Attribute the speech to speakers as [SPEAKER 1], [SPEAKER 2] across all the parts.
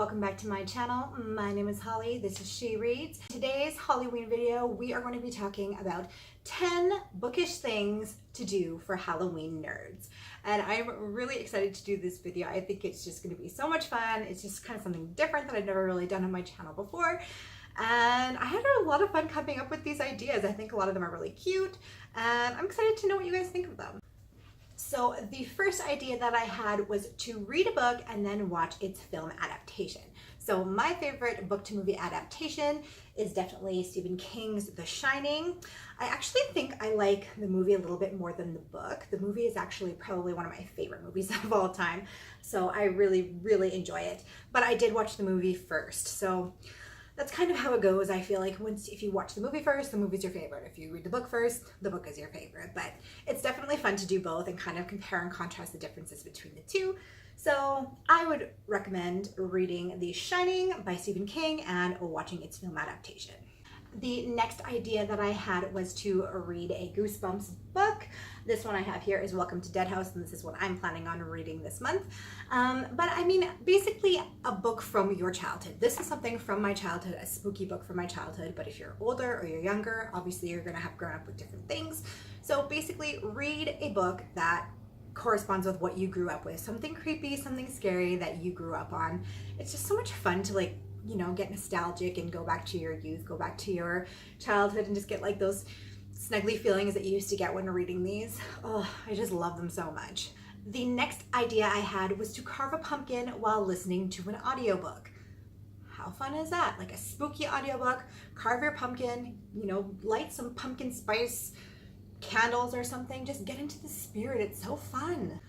[SPEAKER 1] welcome back to my channel. My name is Holly, this is She Reads. Today's Hollyween video, we are going to be talking about 10 bookish things to do for Halloween nerds. And I'm really excited to do this video. I think it's just going to be so much fun. It's just kind of something different that I've never really done on my channel before. And I had a lot of fun coming up with these ideas. I think a lot of them are really cute, and I'm excited to know what you guys think of them. So the first idea that I had was to read a book and then watch its film adaptation. So my favorite book to movie adaptation is definitely Stephen King's The Shining. I actually think I like the movie a little bit more than the book. The movie is actually probably one of my favorite movies of all time. So I really, really enjoy it. But I did watch the movie first. So that's kind of how it goes. I feel like if you watch the movie first, the movie's your favorite. If you read the book first, the book is your favorite. But it's definitely fun to do both and kind of compare and contrast the differences between the two. So I would recommend reading The Shining by Stephen King and watching its film adaptation. The next idea that I had was to read a Goosebumps book. This one I have here is Welcome to Dead House, and this is what I'm planning on reading this month. But I mean, basically a book from your childhood. This is something from my childhood, a spooky book from my childhood, but if you're older or you're younger, obviously you're gonna have grown up with different things. So basically read a book that corresponds with what you grew up with. Something creepy, something scary that you grew up on. It's just so much fun to get nostalgic and go back to your youth, go back to your childhood and just get like those snuggly feelings that you used to get when reading these. Oh, I just love them so much. The next idea I had was to carve a pumpkin while listening to an audiobook. How fun is that? Like a spooky audiobook, carve your pumpkin, light some pumpkin spice candles or something. Just get into the spirit. It's so fun.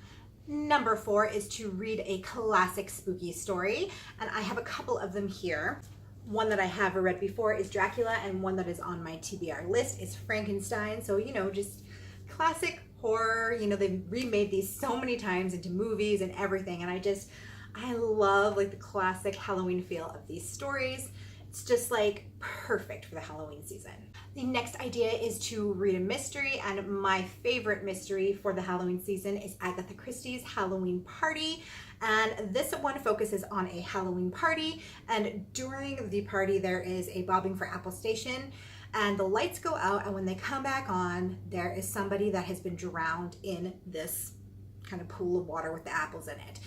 [SPEAKER 1] Number 4 is to read a classic spooky story, and I have a couple of them here. One that I have read before is Dracula, and one that is on my TBR list is Frankenstein. So, just classic horror. They've remade these so many times into movies and everything, and I love the classic Halloween feel of these stories. It's just perfect for the Halloween season. The next idea is to read a mystery, and my favorite mystery for the Halloween season is Agatha Christie's Halloween Party. And this one focuses on a Halloween party, and during the party there is a bobbing for apple station, and the lights go out, and when they come back on, there is somebody that has been drowned in this kind of pool of water with the apples in it.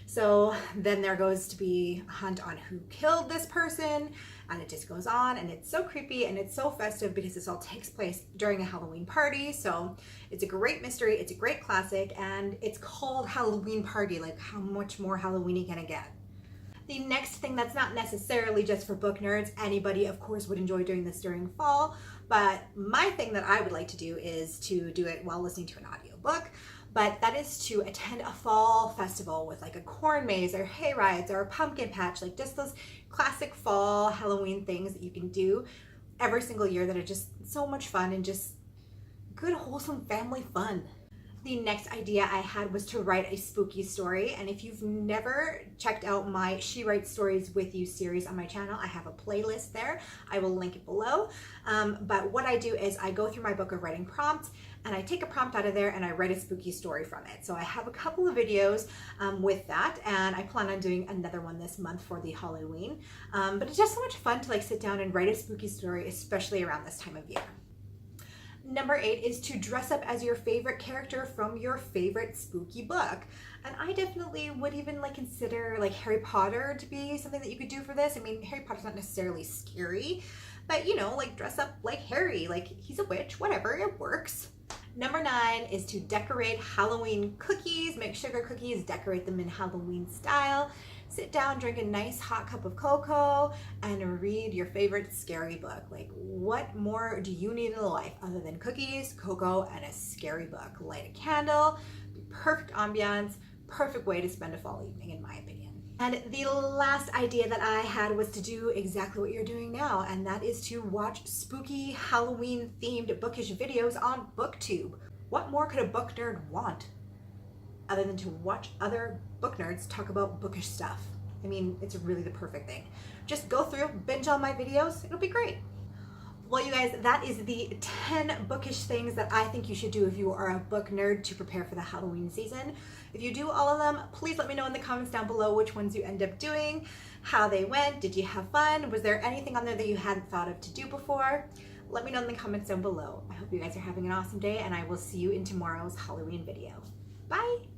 [SPEAKER 1] So then there goes to be a hunt on who killed this person, and it just goes on, and it's so creepy and it's so festive because this all takes place during a Halloween party. So it's a great mystery, it's a great classic, and it's called Halloween Party. How much more Halloween-y can it get? The next thing that's not necessarily just for book nerds, anybody of course would enjoy doing this during fall, but my thing that I would like to do is to do it while listening to an audiobook. But that is to attend a fall festival with a corn maze or hay rides or a pumpkin patch, just those classic fall Halloween things that you can do every single year that are just so much fun and just good wholesome family fun. The next idea I had was to write a spooky story, and if you've never checked out my She Writes Stories With You series on my channel, I have a playlist there. I will link it below. But what I do is I go through my book of writing prompts, and I take a prompt out of there and I write a spooky story from it. So I have a couple of videos with that, and I plan on doing another one this month for the Halloween. But it's just so much fun to sit down and write a spooky story, especially around this time of year. Number 8 is to dress up as your favorite character from your favorite spooky book. And I definitely would even consider Harry Potter to be something that you could do for this. I mean, Harry Potter's not necessarily scary, but dress up like Harry, he's a witch, whatever, it works. Number 9 is to decorate Halloween cookies. Make sugar cookies, decorate them in Halloween style. Sit down, drink a nice hot cup of cocoa, and read your favorite scary book. What more do you need in life other than cookies, cocoa, and a scary book? Light a candle, perfect ambiance, perfect way to spend a fall evening, in my opinion. And the last idea that I had was to do exactly what you're doing now, and that is to watch spooky Halloween themed bookish videos on BookTube. What more could a book nerd want other than to watch other book nerds talk about bookish stuff? I mean, it's really the perfect thing. Just go through, binge all my videos, it'll be great. Well, you guys, that is the 10 bookish things that I think you should do if you are a book nerd to prepare for the Halloween season. If you do all of them, please let me know in the comments down below which ones you end up doing, how they went, did you have fun, was there anything on there that you hadn't thought of to do before? Let me know in the comments down below. I hope you guys are having an awesome day, and I will see you in tomorrow's Halloween video. Bye!